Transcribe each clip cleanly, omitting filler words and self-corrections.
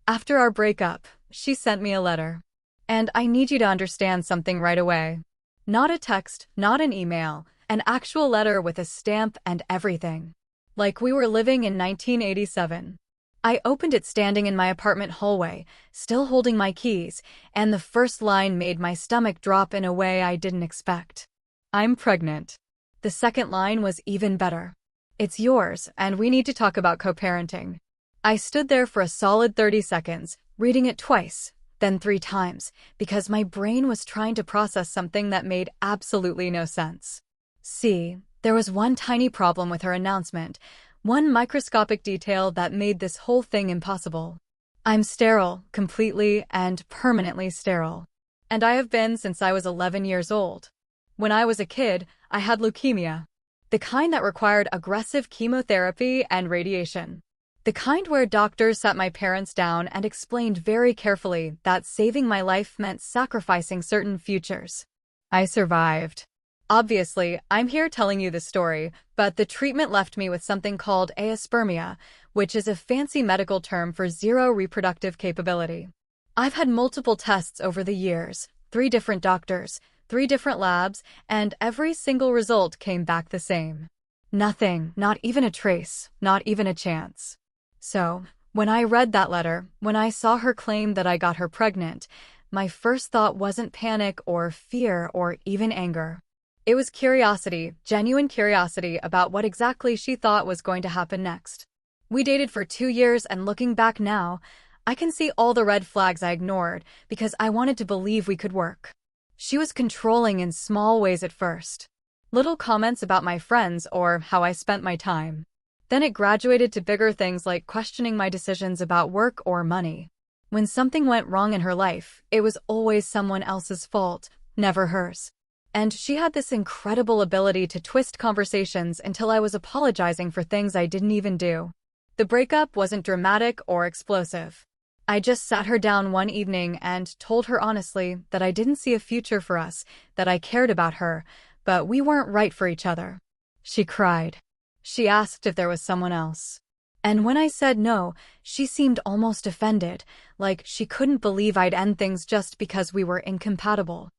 After our breakup, she sent me a letter. And I need you to understand something right away. Not a text, not an email, an actual letter with a stamp and everything. Like we were living in 1987. I opened it standing in my apartment hallway, still holding my keys, and the first line made my stomach drop in a way I didn't expect. I'm pregnant. The second line was even better. It's yours, and we need to talk about co-parenting. I stood there for a solid 30 seconds, reading it twice, then 3 times, because my brain was trying to process something that made absolutely no sense. See, there was one tiny problem with her announcement, one microscopic detail that made this whole thing impossible. I'm sterile, completely and permanently sterile. And I have been since I was 11 years old. When I was a kid, I had leukemia. The kind that required aggressive chemotherapy and radiation. The kind where doctors sat my parents down and explained very carefully that saving my life meant sacrificing certain futures. I survived. Obviously, I'm here telling you this story, but the treatment left me with something called aospermia, which is a fancy medical term for zero reproductive capability. I've had multiple tests over the years, 3 different doctors, 3 different labs, and every single result came back the same. Nothing, not even a trace, not even a chance. So, when I read that letter, when I saw her claim that I got her pregnant, my first thought wasn't panic or fear or even anger. It was curiosity, genuine curiosity about what exactly she thought was going to happen next. We dated for 2 years, and looking back now, I can see all the red flags I ignored because I wanted to believe we could work. She was controlling in small ways at first. Little comments about my friends or how I spent my time. Then it graduated to bigger things like questioning my decisions about work or money. When something went wrong in her life, it was always someone else's fault, never hers. And she had this incredible ability to twist conversations until I was apologizing for things I didn't even do. The breakup wasn't dramatic or explosive. I just sat her down one evening and told her honestly that I didn't see a future for us, that I cared about her, but we weren't right for each other. She cried. She asked if there was someone else. And when I said no, she seemed almost offended, like she couldn't believe I'd end things just because we were incompatible.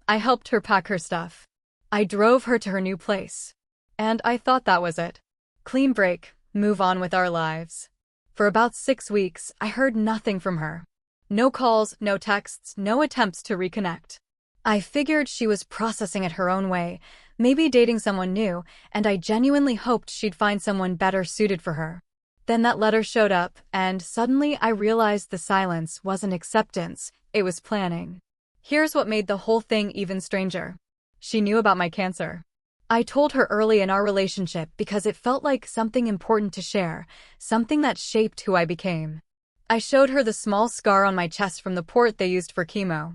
I helped her pack her stuff. I drove her to her new place. And I thought that was it. Clean break, move on with our lives. For about 6 weeks, I heard nothing from her. No calls, no texts, no attempts to reconnect. I figured she was processing it her own way, maybe dating someone new, and I genuinely hoped she'd find someone better suited for her. Then that letter showed up, and suddenly I realized the silence wasn't acceptance, it was planning. Here's what made the whole thing even stranger. She knew about my cancer. I told her early in our relationship because it felt like something important to share, something that shaped who I became. I showed her the small scar on my chest from the port they used for chemo.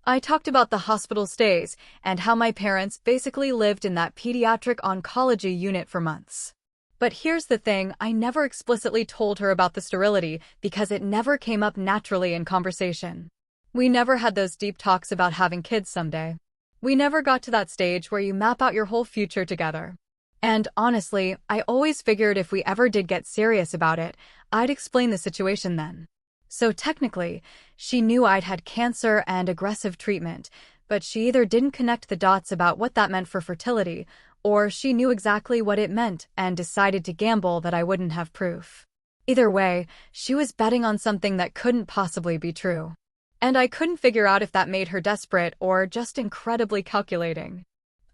I talked about the hospital stays and how my parents basically lived in that pediatric oncology unit for months. But here's the thing, I never explicitly told her about the sterility because it never came up naturally in conversation. We never had those deep talks about having kids someday. We never got to that stage where you map out your whole future together. And honestly, I always figured if we ever did get serious about it, I'd explain the situation then. So technically, she knew I'd had cancer and aggressive treatment, but she either didn't connect the dots about what that meant for fertility, or she knew exactly what it meant and decided to gamble that I wouldn't have proof. Either way, she was betting on something that couldn't possibly be true. And I couldn't figure out if that made her desperate or just incredibly calculating.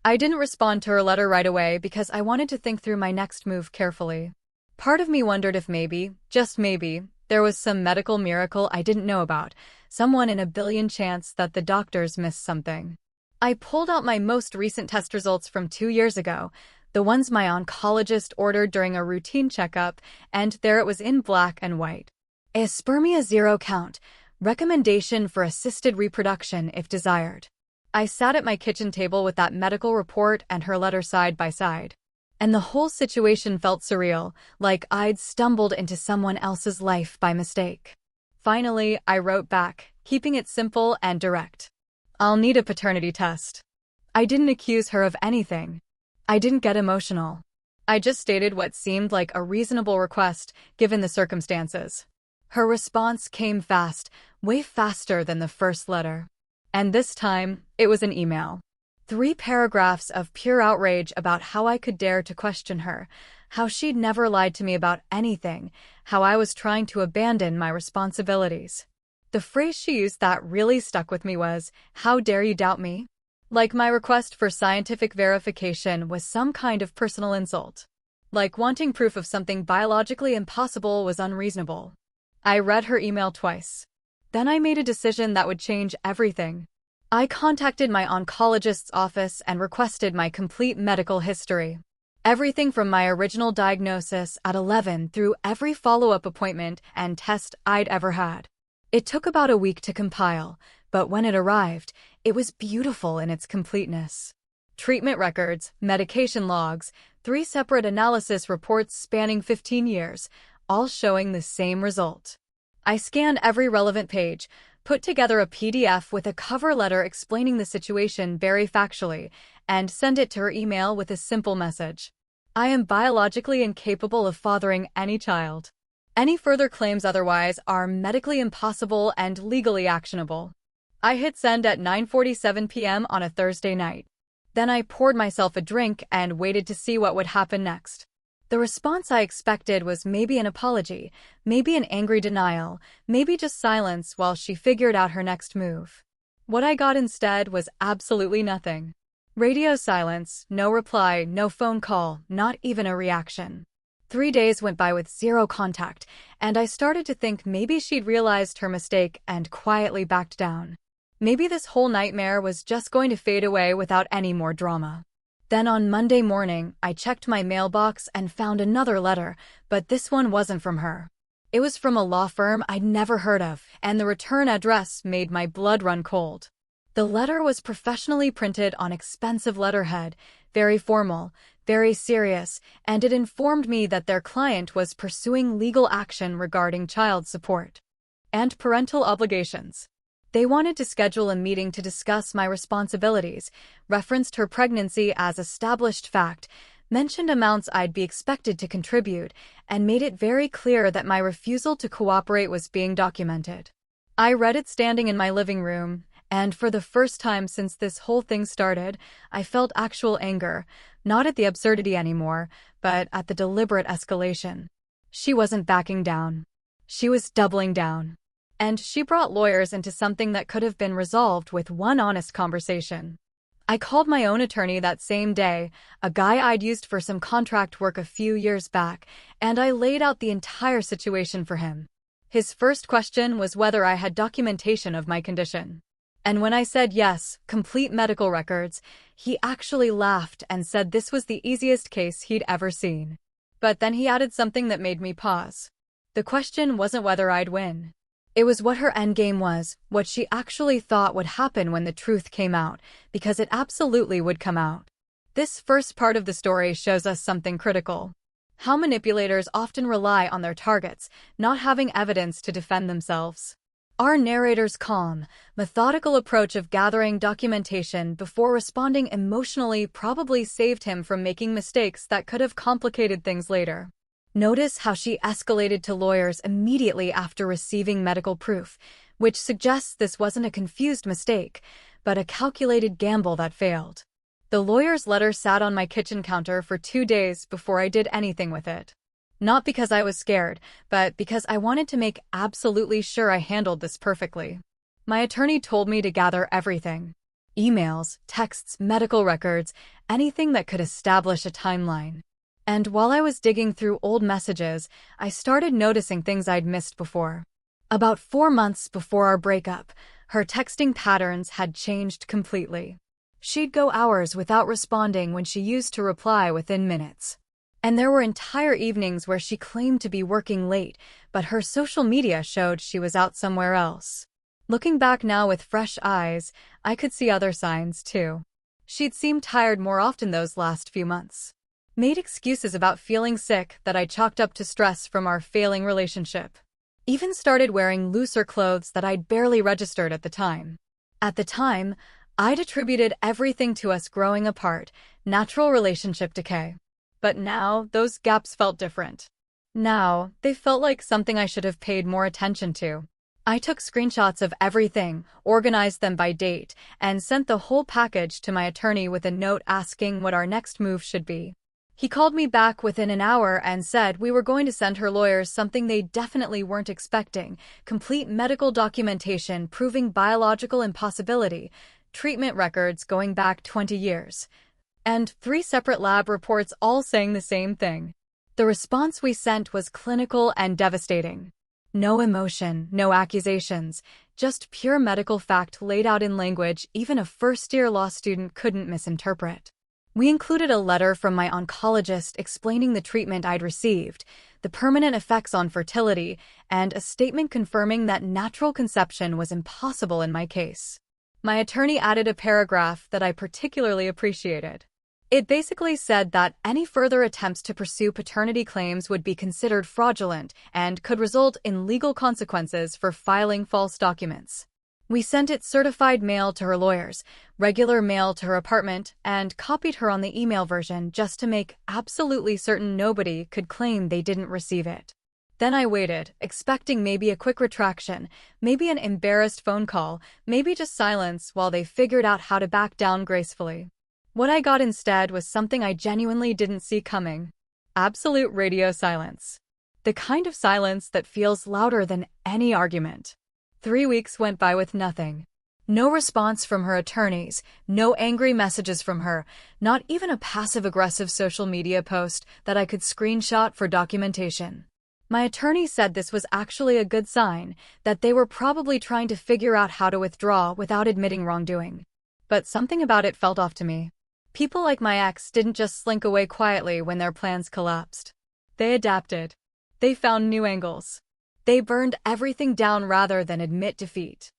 I didn't respond to her letter right away because I wanted to think through my next move carefully. Part of me wondered if maybe, just maybe, there was some medical miracle I didn't know about, someone in a billion chance that the doctors missed something. I pulled out my most recent test results from 2 years ago, the ones my oncologist ordered during a routine checkup, and there it was in black and white. Aospermia 0 count. Recommendation for assisted reproduction if desired. I sat at my kitchen table with that medical report and her letter side by side. And the whole situation felt surreal, like I'd stumbled into someone else's life by mistake. Finally, I wrote back, keeping it simple and direct. I'll need a paternity test. I didn't accuse her of anything. I didn't get emotional. I just stated what seemed like a reasonable request, given the circumstances. Her response came fast, way faster than the first letter. And this time, it was an email. 3 paragraphs of pure outrage about how I could dare to question her, how she'd never lied to me about anything, how I was trying to abandon my responsibilities. The phrase she used that really stuck with me was, "How dare you doubt me?" Like my request for scientific verification was some kind of personal insult. Like wanting proof of something biologically impossible was unreasonable. I read her email twice. Then I made a decision that would change everything. I contacted my oncologist's office and requested my complete medical history. Everything from my original diagnosis at 11 through every follow-up appointment and test I'd ever had. It took about a week to compile, but when it arrived, it was beautiful in its completeness. Treatment records, medication logs, 3 separate analysis reports spanning 15 years, all showing the same result. I scanned every relevant page, put together a PDF with a cover letter explaining the situation very factually, and sent it to her email with a simple message. I am biologically incapable of fathering any child. Any further claims otherwise are medically impossible and legally actionable. I hit send at 9:47 p.m. on a Thursday night. Then I poured myself a drink and waited to see what would happen next. The response I expected was maybe an apology, maybe an angry denial, maybe just silence while she figured out her next move. What I got instead was absolutely nothing. Radio silence, no reply, no phone call, not even a reaction. 3 days went by with 0 contact, and I started to think maybe she'd realized her mistake and quietly backed down. Maybe this whole nightmare was just going to fade away without any more drama. Then on Monday morning, I checked my mailbox and found another letter, but this one wasn't from her. It was from a law firm I'd never heard of, and the return address made my blood run cold. The letter was professionally printed on expensive letterhead, very formal, very serious, and it informed me that their client was pursuing legal action regarding child support and parental obligations. They wanted to schedule a meeting to discuss my responsibilities, referenced her pregnancy as established fact, mentioned amounts I'd be expected to contribute, and made it very clear that my refusal to cooperate was being documented. I read it standing in my living room, and for the first time since this whole thing started, I felt actual anger, not at the absurdity anymore, but at the deliberate escalation. She wasn't backing down. She was doubling down. And she brought lawyers into something that could have been resolved with one honest conversation. I called my own attorney that same day, a guy I'd used for some contract work a few years back, and I laid out the entire situation for him. His first question was whether I had documentation of my condition. And when I said yes, complete medical records, he actually laughed and said this was the easiest case he'd ever seen. But then he added something that made me pause. The question wasn't whether I'd win. It was what her endgame was, what she actually thought would happen when the truth came out, because it absolutely would come out. This first part of the story shows us something critical. How manipulators often rely on their targets, not having evidence to defend themselves. Our narrator's calm, methodical approach of gathering documentation before responding emotionally probably saved him from making mistakes that could have complicated things later. Notice how she escalated to lawyers immediately after receiving medical proof, which suggests this wasn't a confused mistake, but a calculated gamble that failed. The lawyer's letter sat on my kitchen counter for 2 days before I did anything with it. Not because I was scared, but because I wanted to make absolutely sure I handled this perfectly. My attorney told me to gather everything. Emails, texts, medical records, anything that could establish a timeline. And while I was digging through old messages, I started noticing things I'd missed before. About 4 months before our breakup, her texting patterns had changed completely. She'd go hours without responding when she used to reply within minutes. And there were entire evenings where she claimed to be working late, but her social media showed she was out somewhere else. Looking back now with fresh eyes, I could see other signs too. She'd seemed tired more often those last few months. Made excuses about feeling sick that I chalked up to stress from our failing relationship. Even started wearing looser clothes that I'd barely registered at the time. At the time, I'd attributed everything to us growing apart, natural relationship decay. But now, those gaps felt different. Now, they felt like something I should have paid more attention to. I took screenshots of everything, organized them by date, and sent the whole package to my attorney with a note asking what our next move should be. He called me back within an hour and said we were going to send her lawyers something they definitely weren't expecting: complete medical documentation proving biological impossibility, treatment records going back 20 years, and 3 separate lab reports all saying the same thing. The response we sent was clinical and devastating. No emotion, no accusations, just pure medical fact laid out in language even a first-year law student couldn't misinterpret. We included a letter from my oncologist explaining the treatment I'd received, the permanent effects on fertility, and a statement confirming that natural conception was impossible in my case. My attorney added a paragraph that I particularly appreciated. It basically said that any further attempts to pursue paternity claims would be considered fraudulent and could result in legal consequences for filing false documents. We sent it certified mail to her lawyers, regular mail to her apartment, and copied her on the email version just to make absolutely certain nobody could claim they didn't receive it. Then I waited, expecting maybe a quick retraction, maybe an embarrassed phone call, maybe just silence while they figured out how to back down gracefully. What I got instead was something I genuinely didn't see coming. Absolute radio silence. The kind of silence that feels louder than any argument. 3 weeks went by with nothing. No response from her attorneys, no angry messages from her, not even a passive-aggressive social media post that I could screenshot for documentation. My attorney said this was actually a good sign, that they were probably trying to figure out how to withdraw without admitting wrongdoing. But something about it felt off to me. People like my ex didn't just slink away quietly when their plans collapsed. They adapted. They found new angles. They burned everything down rather than admit defeat.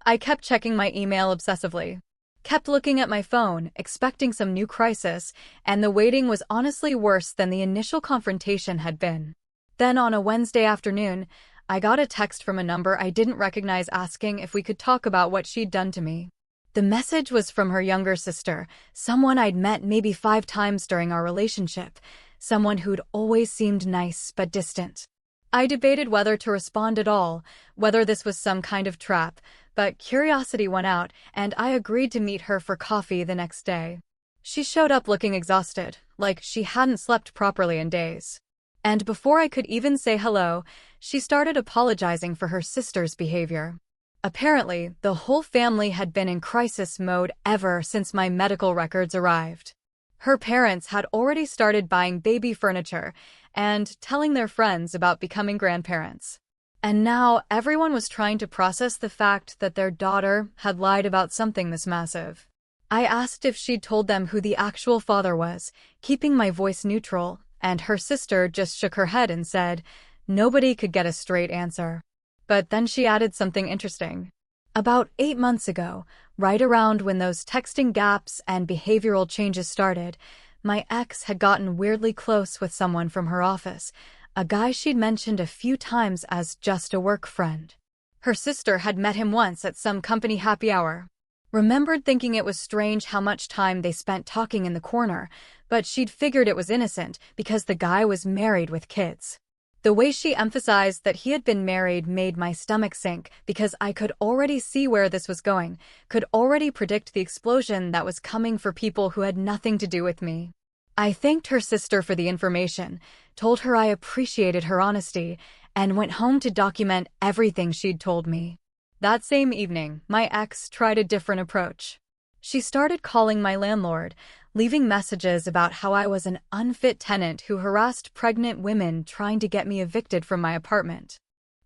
I kept checking my email obsessively, kept looking at my phone, expecting some new crisis, and the waiting was honestly worse than the initial confrontation had been. Then on a Wednesday afternoon, I got a text from a number I didn't recognize asking if we could talk about what she'd done to me. The message was from her younger sister, someone I'd met maybe 5 times during our relationship, someone who'd always seemed nice but distant. I debated whether to respond at all, whether this was some kind of trap, but curiosity won out, and I agreed to meet her for coffee the next day. She showed up looking exhausted, like she hadn't slept properly in days. And before I could even say hello, she started apologizing for her sister's behavior. Apparently, the whole family had been in crisis mode ever since my medical records arrived. Her parents had already started buying baby furniture and telling their friends about becoming grandparents. And now everyone was trying to process the fact that their daughter had lied about something this massive. I asked if she'd told them who the actual father was, keeping my voice neutral, and her sister just shook her head and said nobody could get a straight answer. But then she added something interesting. About 8 months ago, right around when those texting gaps and behavioral changes started, my ex had gotten weirdly close with someone from her office, a guy she'd mentioned a few times as just a work friend. Her sister had met him once at some company happy hour. Remembered thinking it was strange how much time they spent talking in the corner, but she'd figured it was innocent because the guy was married with kids. The way she emphasized that he had been married made my stomach sink because I could already see where this was going, could already predict the explosion that was coming for people who had nothing to do with me. I thanked her sister for the information, told her I appreciated her honesty, and went home to document everything she'd told me. That same evening, my ex tried a different approach. She started calling my landlord, leaving messages about how I was an unfit tenant who harassed pregnant women trying to get me evicted from my apartment.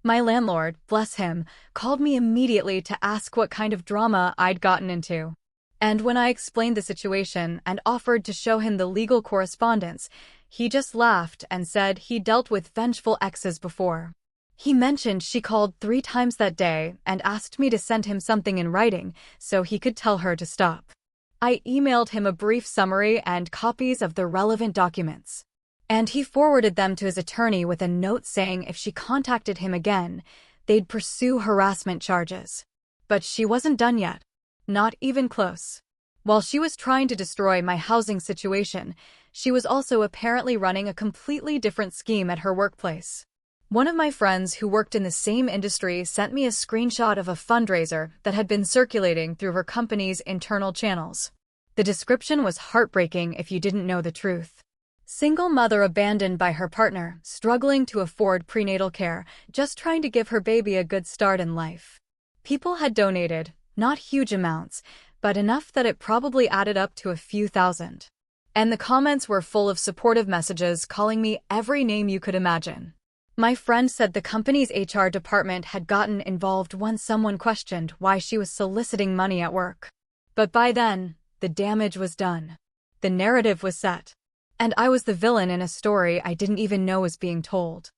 My landlord, bless him, called me immediately to ask what kind of drama I'd gotten into. And when I explained the situation and offered to show him the legal correspondence, he just laughed and said he dealt with vengeful exes before. He mentioned she called 3 times that day and asked me to send him something in writing so he could tell her to stop. I emailed him a brief summary and copies of the relevant documents. And he forwarded them to his attorney with a note saying if she contacted him again, they'd pursue harassment charges. But she wasn't done yet. Not even close. While she was trying to destroy my housing situation, she was also apparently running a completely different scheme at her workplace. One of my friends who worked in the same industry sent me a screenshot of a fundraiser that had been circulating through her company's internal channels. The description was heartbreaking if you didn't know the truth. Single mother abandoned by her partner, struggling to afford prenatal care, just trying to give her baby a good start in life. People had donated, not huge amounts, but enough that it probably added up to a few thousand. And the comments were full of supportive messages calling me every name you could imagine. My friend said the company's HR department had gotten involved once someone questioned why she was soliciting money at work. But by then, the damage was done. The narrative was set. And I was the villain in a story I didn't even know was being told.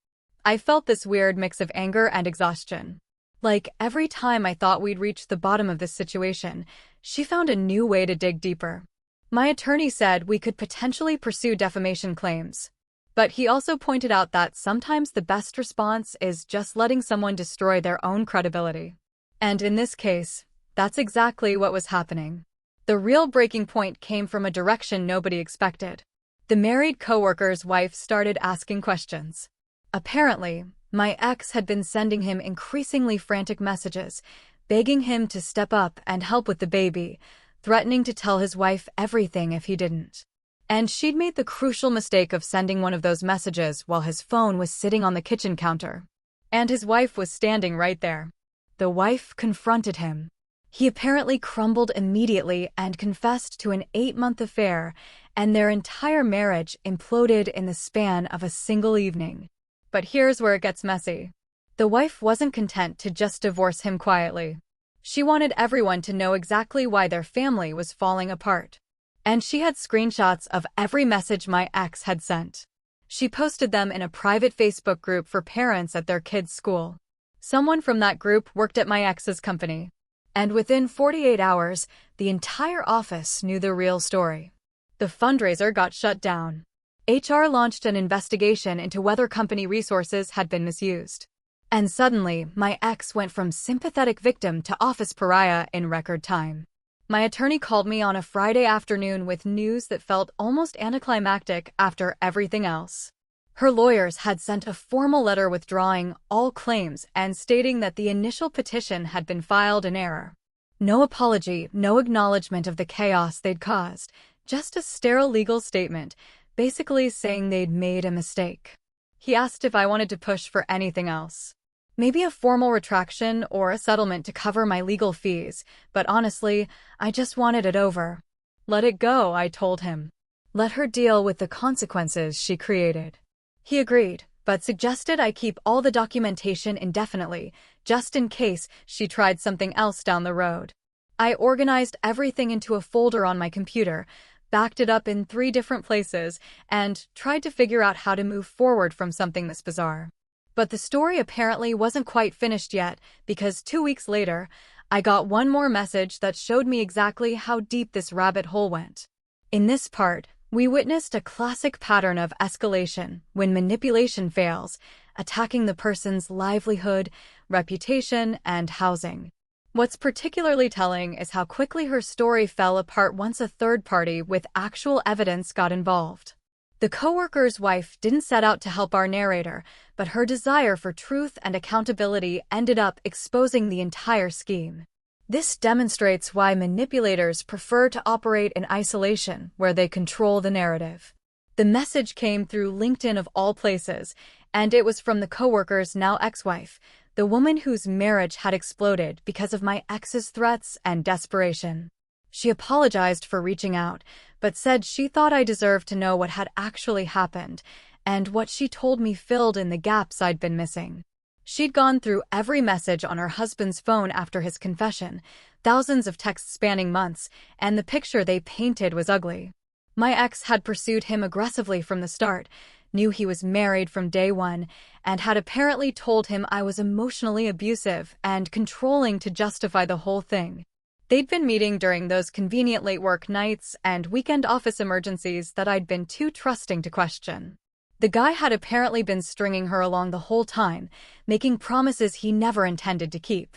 I felt this weird mix of anger and exhaustion. Like, every time I thought we'd reached the bottom of this situation, she found a new way to dig deeper. My attorney said we could potentially pursue defamation claims. But he also pointed out that sometimes the best response is just letting someone destroy their own credibility. And in this case, that's exactly what was happening. The real breaking point came from a direction nobody expected. The married coworker's wife started asking questions. Apparently, my ex had been sending him increasingly frantic messages, begging him to step up and help with the baby, threatening to tell his wife everything if he didn't. And she'd made the crucial mistake of sending one of those messages while his phone was sitting on the kitchen counter. And his wife was standing right there. The wife confronted him. He apparently crumbled immediately and confessed to an 8-month affair, and their entire marriage imploded in the span of a single evening. But here's where it gets messy. The wife wasn't content to just divorce him quietly. She wanted everyone to know exactly why their family was falling apart. And she had screenshots of every message my ex had sent. She posted them in a private Facebook group for parents at their kids' school. Someone from that group worked at my ex's company. And within 48 hours, the entire office knew the real story. The fundraiser got shut down. HR launched an investigation into whether company resources had been misused. And suddenly, my ex went from sympathetic victim to office pariah in record time. My attorney called me on a Friday afternoon with news that felt almost anticlimactic after everything else. Her lawyers had sent a formal letter withdrawing all claims and stating that the initial petition had been filed in error. No apology, no acknowledgement of the chaos they'd caused, just a sterile legal statement, basically saying they'd made a mistake. He asked if I wanted to push for anything else. Maybe a formal retraction or a settlement to cover my legal fees, but honestly, I just wanted it over. Let it go, I told him. Let her deal with the consequences she created. He agreed, but suggested I keep all the documentation indefinitely, just in case she tried something else down the road. I organized everything into a folder on my computer, backed it up in 3 different places, and tried to figure out how to move forward from something this bizarre. But the story apparently wasn't quite finished yet, because 2 weeks later, I got one more message that showed me exactly how deep this rabbit hole went. In this part, we witnessed a classic pattern of escalation when manipulation fails, attacking the person's livelihood, reputation, and housing. What's particularly telling is how quickly her story fell apart once a third party with actual evidence got involved. The coworker's wife didn't set out to help our narrator, but her desire for truth and accountability ended up exposing the entire scheme. This demonstrates why manipulators prefer to operate in isolation, where they control the narrative. The message came through LinkedIn of all places, and it was from the coworker's now ex-wife, the woman whose marriage had exploded because of my ex's threats and desperation. She apologized for reaching out, but said she thought I deserved to know what had actually happened, and what she told me filled in the gaps I'd been missing. She'd gone through every message on her husband's phone after his confession, thousands of texts spanning months, and the picture they painted was ugly. My ex had pursued him aggressively from the start, knew he was married from day one, and had apparently told him I was emotionally abusive and controlling to justify the whole thing. They'd been meeting during those convenient late work nights and weekend office emergencies that I'd been too trusting to question. The guy had apparently been stringing her along the whole time, making promises he never intended to keep.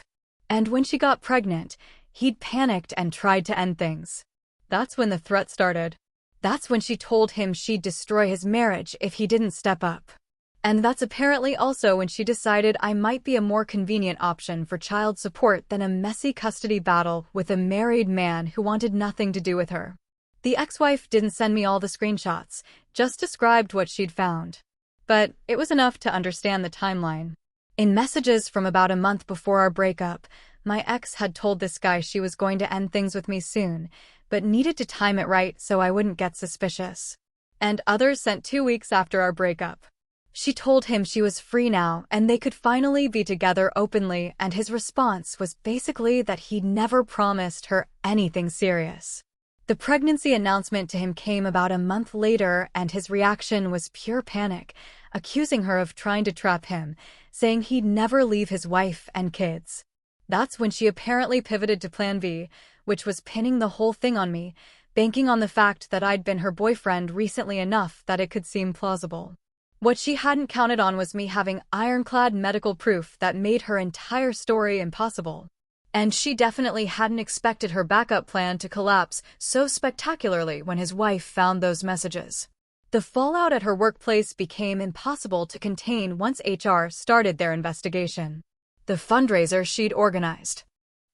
And when she got pregnant, he'd panicked and tried to end things. That's when the threat started. That's when she told him she'd destroy his marriage if he didn't step up. And that's apparently also when she decided I might be a more convenient option for child support than a messy custody battle with a married man who wanted nothing to do with her. The ex-wife didn't send me all the screenshots, just described what she'd found. But it was enough to understand the timeline. In messages from about a month before our breakup, my ex had told this guy she was going to end things with me soon, but needed to time it right so I wouldn't get suspicious. And others sent 2 weeks after our breakup. She told him she was free now and they could finally be together openly, and his response was basically that he'd never promised her anything serious. The pregnancy announcement to him came about a month later, and his reaction was pure panic, accusing her of trying to trap him, saying he'd never leave his wife and kids. That's when she apparently pivoted to Plan B, which was pinning the whole thing on me, banking on the fact that I'd been her boyfriend recently enough that it could seem plausible. What she hadn't counted on was me having ironclad medical proof that made her entire story impossible. And she definitely hadn't expected her backup plan to collapse so spectacularly when his wife found those messages. The fallout at her workplace became impossible to contain once HR started their investigation. The fundraiser she'd organized.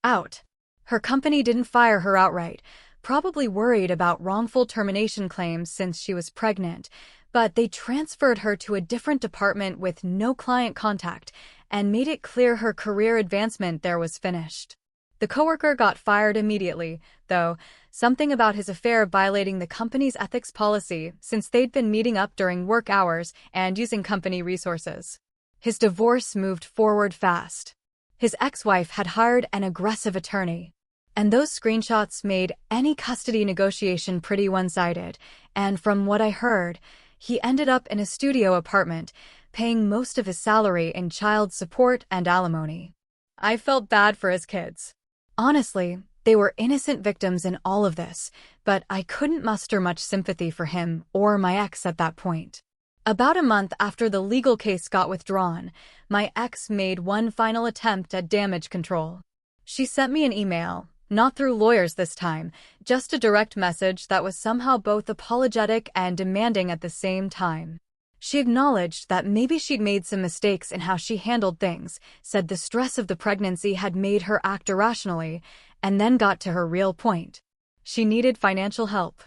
Out. Her company didn't fire her outright, probably worried about wrongful termination claims since she was pregnant, but they transferred her to a different department with no client contact and made it clear her career advancement there was finished. The coworker got fired immediately, though, something about his affair violating the company's ethics policy since they'd been meeting up during work hours and using company resources. His divorce moved forward fast. His ex-wife had hired an aggressive attorney, and those screenshots made any custody negotiation pretty one-sided, and from what I heard, he ended up in a studio apartment, paying most of his salary in child support and alimony. I felt bad for his kids. Honestly, they were innocent victims in all of this, but I couldn't muster much sympathy for him or my ex at that point. About a month after the legal case got withdrawn, my ex made one final attempt at damage control. She sent me an email, not through lawyers this time, just a direct message that was somehow both apologetic and demanding at the same time. She acknowledged that maybe she'd made some mistakes in how she handled things, said the stress of the pregnancy had made her act irrationally, and then got to her real point. She needed financial help.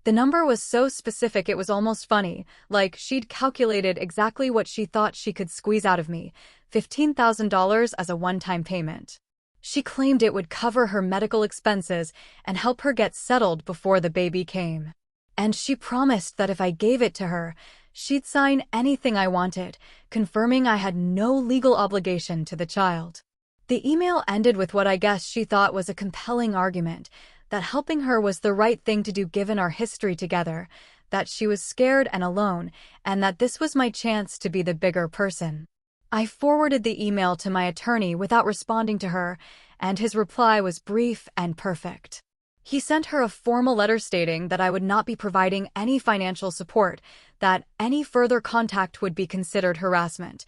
The number was so specific it was almost funny, like she'd calculated exactly what she thought she could squeeze out of me, $15,000 as a one-time payment. She claimed it would cover her medical expenses and help her get settled before the baby came. And she promised that if I gave it to her, she'd sign anything I wanted, confirming I had no legal obligation to the child. The email ended with what I guess she thought was a compelling argument, that helping her was the right thing to do given our history together, that she was scared and alone, and that this was my chance to be the bigger person. I forwarded the email to my attorney without responding to her, and his reply was brief and perfect. He sent her a formal letter stating that I would not be providing any financial support, that any further contact would be considered harassment,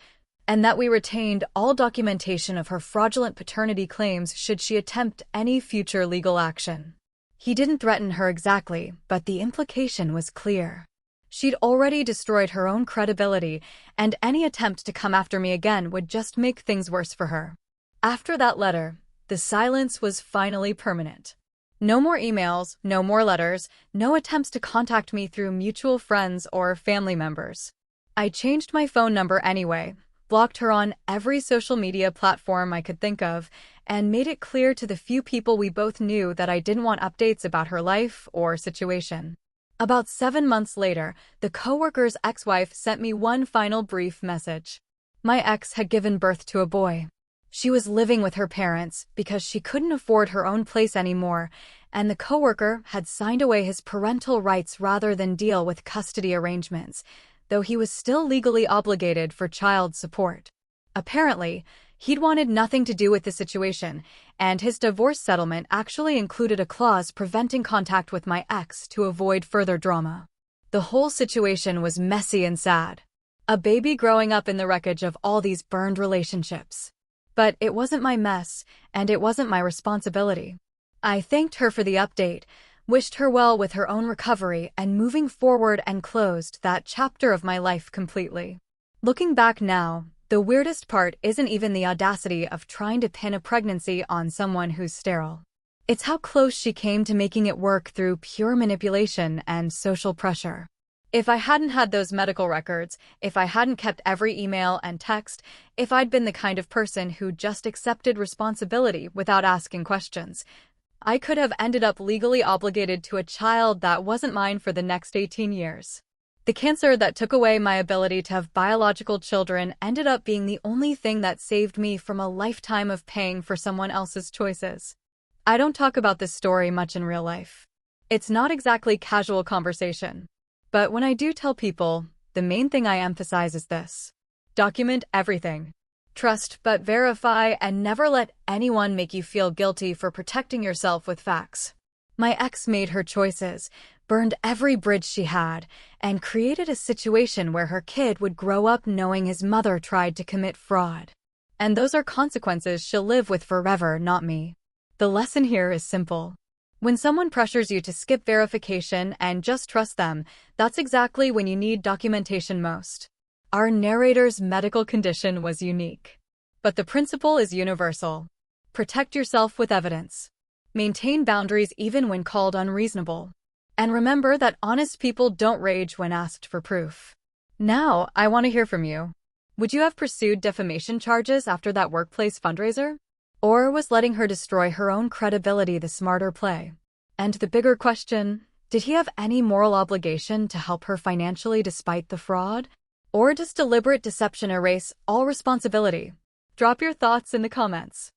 and that we retained all documentation of her fraudulent paternity claims should she attempt any future legal action. He didn't threaten her exactly, but the implication was clear. She'd already destroyed her own credibility, and any attempt to come after me again would just make things worse for her. After that letter, the silence was finally permanent. No more emails, no more letters, no attempts to contact me through mutual friends or family members. I changed my phone number anyway, blocked her on every social media platform I could think of, and made it clear to the few people we both knew that I didn't want updates about her life or situation. About 7 months later, the coworker's ex-wife sent me one final brief message. My ex had given birth to a boy. She was living with her parents because she couldn't afford her own place anymore, and the coworker had signed away his parental rights rather than deal with custody arrangements, though he was still legally obligated for child support. Apparently, he'd wanted nothing to do with the situation, and his divorce settlement actually included a clause preventing contact with my ex to avoid further drama. The whole situation was messy and sad. A baby growing up in the wreckage of all these burned relationships. But it wasn't my mess, and it wasn't my responsibility. I thanked her for the update, wished her well with her own recovery and moving forward, and closed that chapter of my life completely. Looking back now, the weirdest part isn't even the audacity of trying to pin a pregnancy on someone who's sterile. It's how close she came to making it work through pure manipulation and social pressure. If I hadn't had those medical records, if I hadn't kept every email and text, if I'd been the kind of person who just accepted responsibility without asking questions, I could have ended up legally obligated to a child that wasn't mine for the next 18 years. The cancer that took away my ability to have biological children ended up being the only thing that saved me from a lifetime of paying for someone else's choices. I don't talk about this story much in real life. It's not exactly casual conversation. But when I do tell people, the main thing I emphasize is this: document everything. Trust but verify, and never let anyone make you feel guilty for protecting yourself with facts. My ex made her choices, burned every bridge she had, and created a situation where her kid would grow up knowing his mother tried to commit fraud. And those are consequences she'll live with forever, not me. The lesson here is simple. When someone pressures you to skip verification and just trust them, that's exactly when you need documentation most. Our narrator's medical condition was unique. But the principle is universal. Protect yourself with evidence. Maintain boundaries even when called unreasonable. And remember that honest people don't rage when asked for proof. Now, I want to hear from you. Would you have pursued defamation charges after that workplace fundraiser? Or was letting her destroy her own credibility the smarter play? And the bigger question, did he have any moral obligation to help her financially despite the fraud? Or does deliberate deception erase all responsibility? Drop your thoughts in the comments.